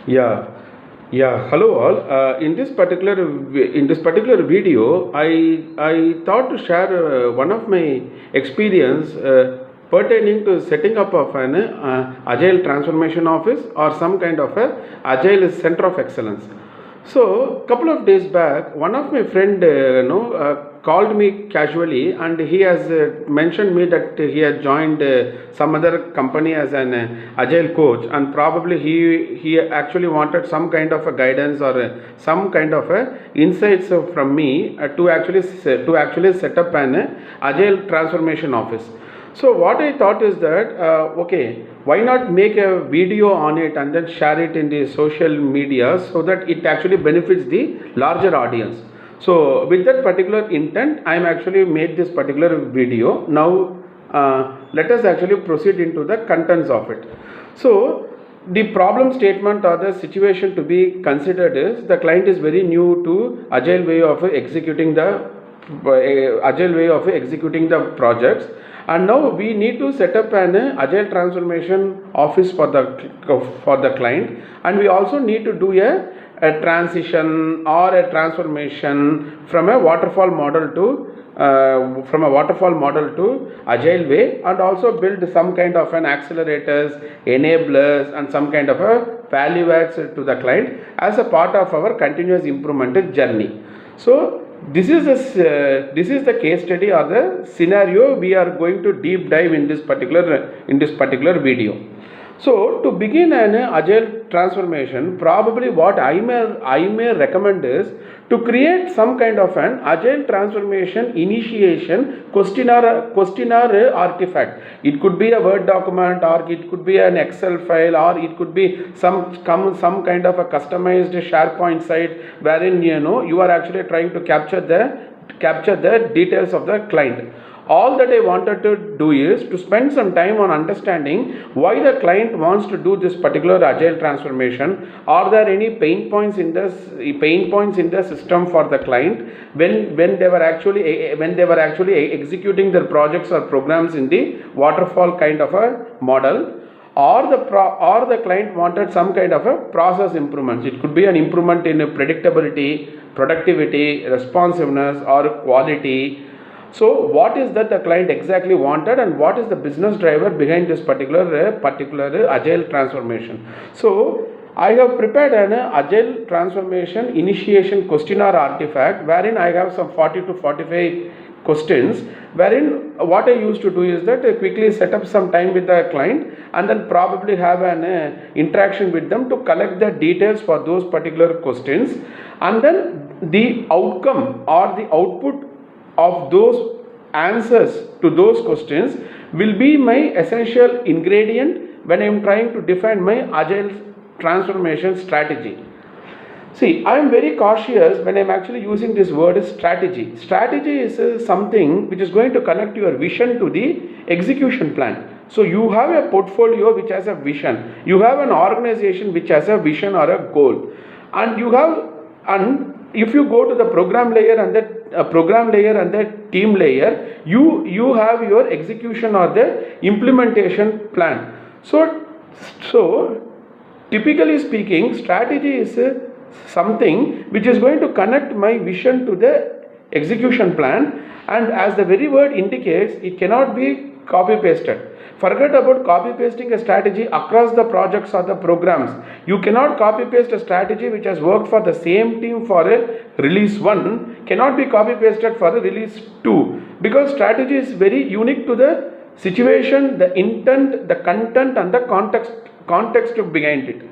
Yeah, yeah. Hello all. In this particular video, I thought to share one of my experience pertaining to setting up of an agile transformation office or some kind of a agile center of excellence. So, couple of days back, one of my friend, called me casually, and he has mentioned me that he had joined some other company as an agile coach, and probably he actually wanted some kind of a guidance or some kind of a insights from me to actually set up an agile transformation office. So what I thought is that okay, why not make a video on it and then share it in the social media so that it actually benefits the larger audience. So with that particular intent, I am actually made this particular video. Now let us actually proceed into the contents of it. So the problem statement or the situation to be considered is the client is very new to agile way of executing the projects, and now we need to set up an agile transformation office for the client, and we also need to do a transition or a transformation from a waterfall model to agile way, and also build some kind of an accelerators, enablers, and some kind of a value adds to the client as a part of our continuous improvement journey. So this is the case study or the scenario we are going to deep dive in this particular video. So to begin an agile transformation, probably what I may recommend is to create some kind of an agile transformation initiation questionnaire artifact. It could be a Word document, or it could be an Excel file, or it could be some kind of a customized SharePoint site wherein you are actually trying to capture the details of the client. All that I wanted to do is to spend some time on understanding why the client wants to do this particular agile transformation. Are there any pain points in the system for the client when they were actually executing their projects or programs in the waterfall kind of a model, or the client wanted some kind of a process improvements. It could be an improvement in predictability, productivity, responsiveness, or quality. So what is that the client exactly wanted, and what is the business driver behind this particular agile transformation? So I have prepared an agile transformation initiation questionnaire artifact wherein I have some 40 to 45 questions, wherein what I used to do is that I quickly set up some time with the client and then probably have an interaction with them to collect the details for those particular questions, and then the outcome or the output of those answers to those questions will be my essential ingredient when I am trying to define my agile transformation strategy. See, I am very cautious when I am actually using this word strategy. Strategy is something which is going to connect your vision to the execution plan. So you have a portfolio which has a vision, you have an organization which has a vision or a goal, and if you go to the program layer and the team layer, you have your execution or the implementation plan. So typically speaking, strategy is something which is going to connect my vision to the execution plan, and as the very word indicates, it cannot be copy pasted. Forget about copy pasting a strategy across the projects or the programs. You cannot copy paste a strategy which has worked for the same team for a release 1 cannot be copy pasted for a release 2, because strategy is very unique to the situation, the intent, the content, and the context behind it.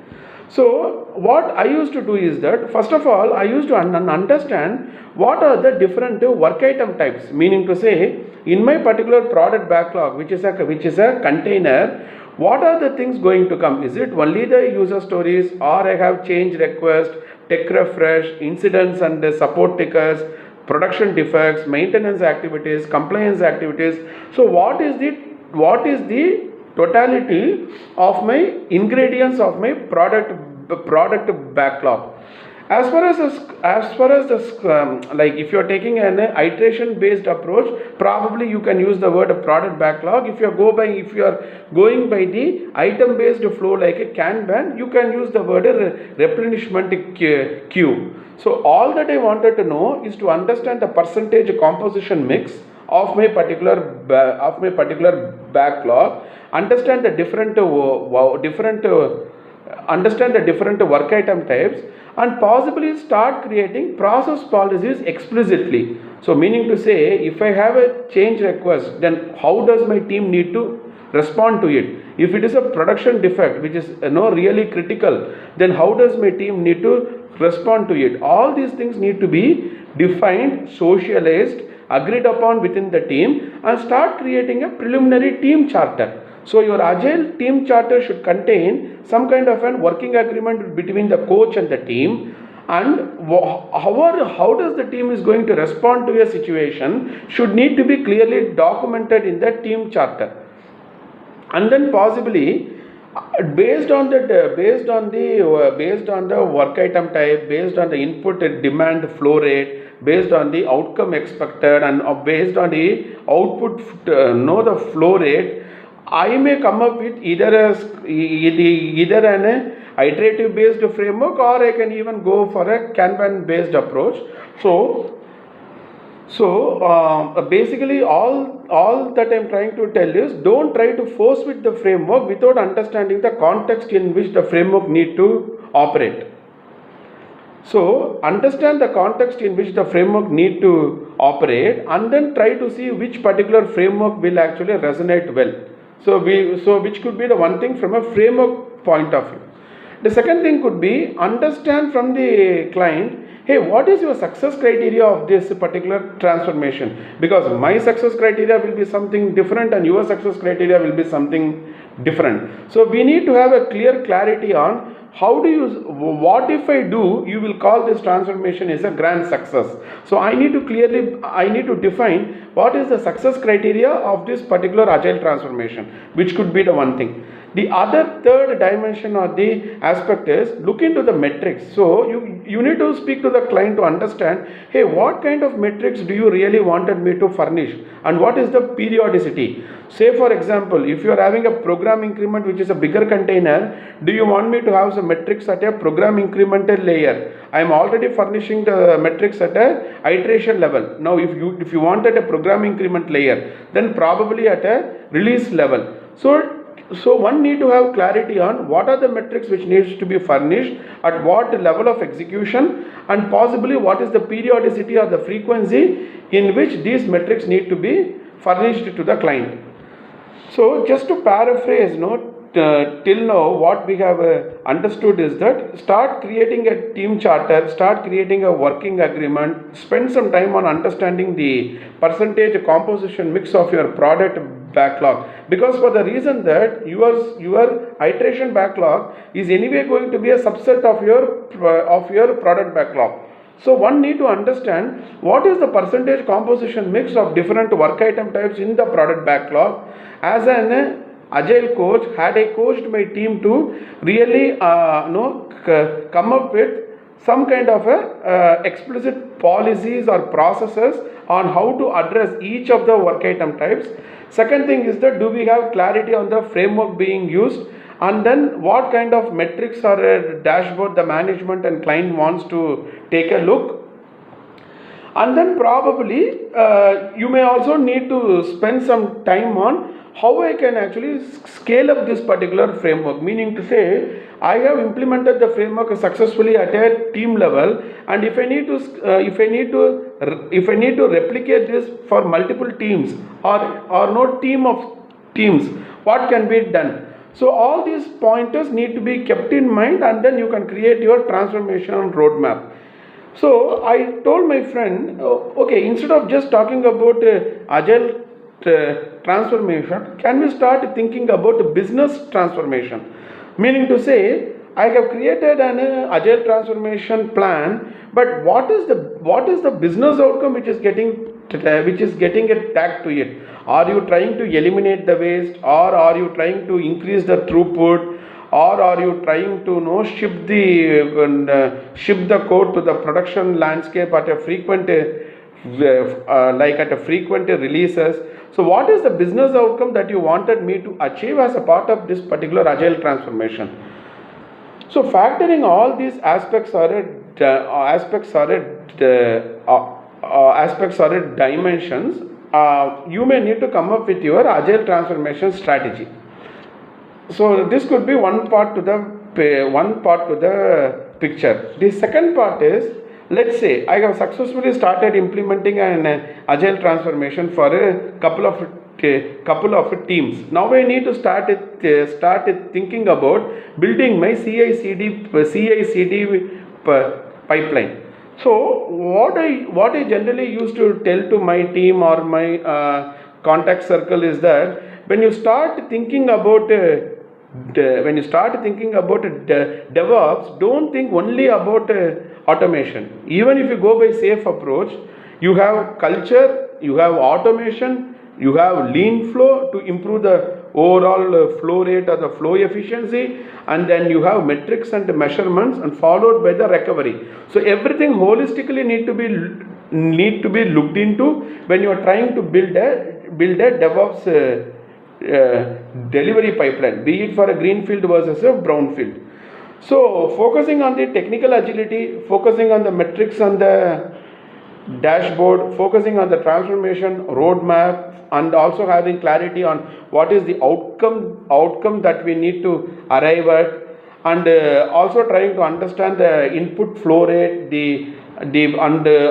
So what I used to do is that first of all I used to understand what are the different work item types, meaning to say in my particular product backlog, which is a container, what are the things going to come? Is it only the user stories, or I have change request, tech refresh, incidents and support tickets, production defects, maintenance activities, compliance activities? So what is the totality of my ingredients of my product backlog? Like if you are taking an iteration based approach, probably you can use the word product backlog. If you are going by the item based flow like a Kanban, you can use the word replenishment queue. So all that I wanted to know is to understand the percentage composition mix of my particular backlog, understand the different work item types, and possibly start creating process policies explicitly. So meaning to say, if I have a change request, then how does my team need to respond to it? If it is a production defect which is really critical, then how does my team need to respond to it? All these things need to be defined, socialized, agreed upon within the team, and start creating a preliminary team charter. So your agile team charter should contain some kind of an working agreement between the coach and the team, and how does the team is going to respond to a situation should need to be clearly documented in the team charter. And then possibly based on the work item type, based on the input demand flow rate, based on the outcome expected, and based on the output the flow rate, I may come up with either an iterative based framework, or I can even go for a Kanban based approach. So basically all that I'm trying to tell is, don't try to force with the framework without understanding the context in which the framework need to operate. So understand the context in which the framework need to operate, and then try to see which particular framework will actually resonate well. So which could be the one thing from a framework point of view. The second thing could be, understand from the client, hey, what is your success criteria of this particular transformation? Because my success criteria will be something different and your success criteria will be something different. So we need to have a clear clarity on what if I do, you will call this transformation as a grand success. So I need to define what is the success criteria of this particular agile transformation, which could be the one thing. The third dimension or the aspect is, look into the metrics. So you need to speak to the client to understand, hey, what kind of metrics do you really wanted me to furnish, and what is the periodicity? Say for example, if you are having a program increment which is a bigger container, do you want me to have some metrics at a program incremental layer? I am already furnishing the metrics at a iteration level. Now if you want at a program increment layer, then probably at a release level. So one need to have clarity on what are the metrics which needs to be furnished, at what level of execution, and possibly what is the periodicity or the frequency in which these metrics need to be furnished to the client. So just to paraphrase, till now what we have understood is that, start creating a team charter, start creating a working agreement, spend some time on understanding the percentage composition mix of your product backlog, because for the reason that your iteration backlog is anyway going to be a subset of your product backlog. So one need to understand what is the percentage composition mix of different work item types in the product backlog. As an agile coach, had I coached my team to really come up with some kind of explicit policies or processes on how to address each of the work item types. Second thing is that, do we have clarity on the framework being used, and then what kind of metrics or a dashboard the management and client wants to take a look. And then probably you may also need to spend some time on how I can actually scale up this particular framework, meaning to say, I have implemented the framework successfully at a team level, and if I need to replicate this for multiple teams or no team of teams, what can be done? So all these pointers need to be kept in mind, and then you can create your transformation roadmap. So I told my friend, okay, instead of just talking about agile transformation, can we start thinking about business transformation? Meaning to say, I have created an agile transformation plan, but what is the business outcome which is getting a tag to it? Are you trying to eliminate the waste, or are you trying to increase the throughput, or are you trying to ship the code to the production landscape at a frequent like at a frequent releases? So what is the business outcome that you wanted me to achieve as a part of this particular agile transformation? So factoring all these aspects or dimensions, you may need to come up with your agile transformation strategy. So this could be one part to the picture. The second part is, let's say I have successfully started implementing an agile transformation for a couple of teams. Now I need to start thinking about building my CI/CD pipeline. So what I generally used to tell to my team or my contact circle is that when you start thinking about DevOps, don't think only about automation. Even if you go by safe approach, you have culture, you have automation, you have lean flow to improve the overall flow rate or the flow efficiency, and then you have metrics and measurements, and followed by the recovery. So everything holistically need to be looked into when you are trying to build a DevOps delivery pipeline, be it for a greenfield versus a brownfield. So focusing on the technical agility, focusing on the metrics on the dashboard, focusing on the transformation roadmap, and also having clarity on what is the outcome that we need to arrive at, and also trying to understand the input flow rate,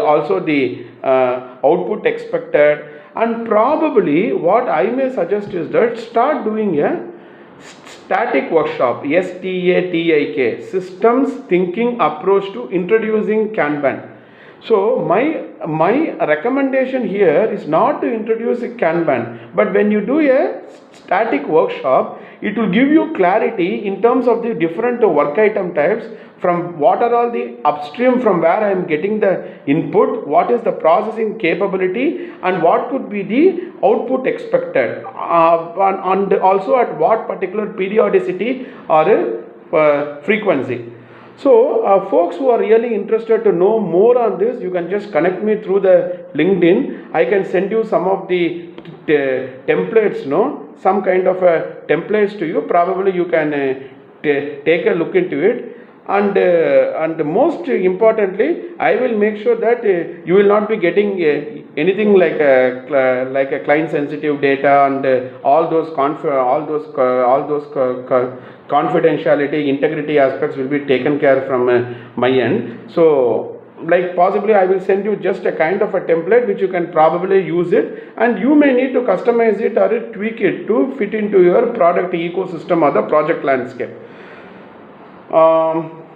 also the output expected. And probably what I may suggest is that start doing a static workshop, STATIK, systems thinking approach to introducing Kanban. So my recommendation here is not to introduce a Kanban, but when you do a static workshop, it will give you clarity in terms of the different work item types, from what are all the upstream from where I am getting the input, what is the processing capability, and what could be the output expected, and also at what particular periodicity or frequency. So folks who are really interested to know more on this, you can just connect me through the LinkedIn. I can send you some of the templates, some kind of templates to you. Probably you can take a look into it. And most importantly, I will make sure that you will not be getting anything like a client sensitive data, and all those confidentiality, integrity aspects will be taken care from my end. So like possibly I will send you just a kind of a template which you can probably use it, and you may need to customize it or tweak it to fit into your product ecosystem or the project landscape.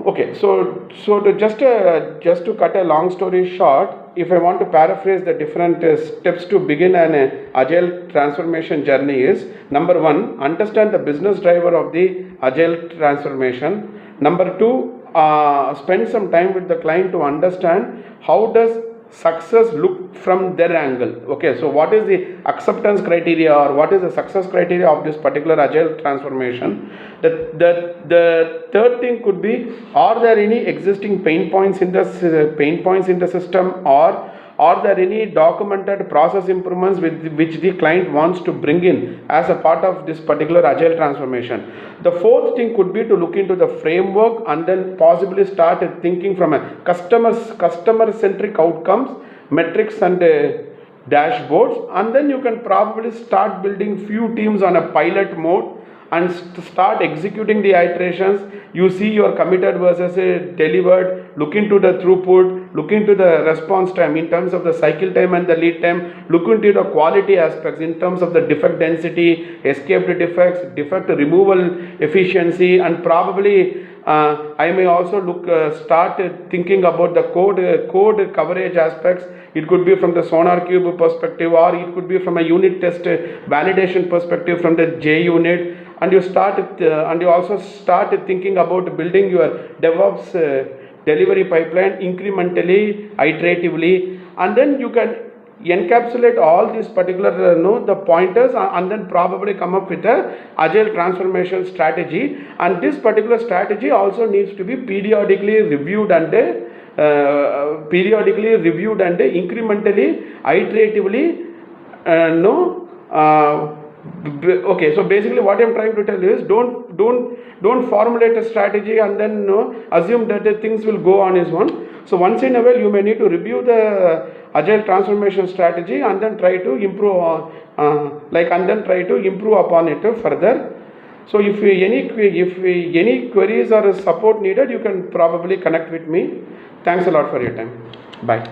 Okay, so to just to cut a long story short, if I want to paraphrase the different steps to begin an agile transformation journey is: number one, understand the business driver of the agile transformation. Number two, spend some time with the client to understand how does success look from their angle. Okay, so what is the acceptance criteria, or what is the success criteria of this particular agile transformation? The third thing could be, are there any existing pain points in the system, or are there any documented process improvements which the client wants to bring in as a part of this particular agile transformation? The fourth thing could be to look into the framework, and then possibly start thinking from a customer centric outcomes, metrics and dashboards, and then you can probably start building few teams on a pilot mode and start executing the iterations. You see your committed versus delivered, look into the throughput, look into the response time in terms of the cycle time and the lead time, look into the quality aspects in terms of the defect density, escaped defects, defect removal efficiency, and probably I may also start thinking about the code coverage aspects. It could be from the SonarQube perspective, or it could be from a unit test validation perspective from the JUnit. And you also start thinking about building your DevOps delivery pipeline incrementally, iteratively, and then you can encapsulate all these particular the pointers and then probably come up with a agile transformation strategy, and this particular strategy also needs to be periodically reviewed and incrementally, iteratively okay, so basically what I'm trying to tell you is don't formulate a strategy and then assume that the things will go on its own. So once in a while you may need to review the agile transformation strategy and then try to improve upon it further. So if any queries or support needed, you can probably connect with me. Thanks a lot for your time. Bye.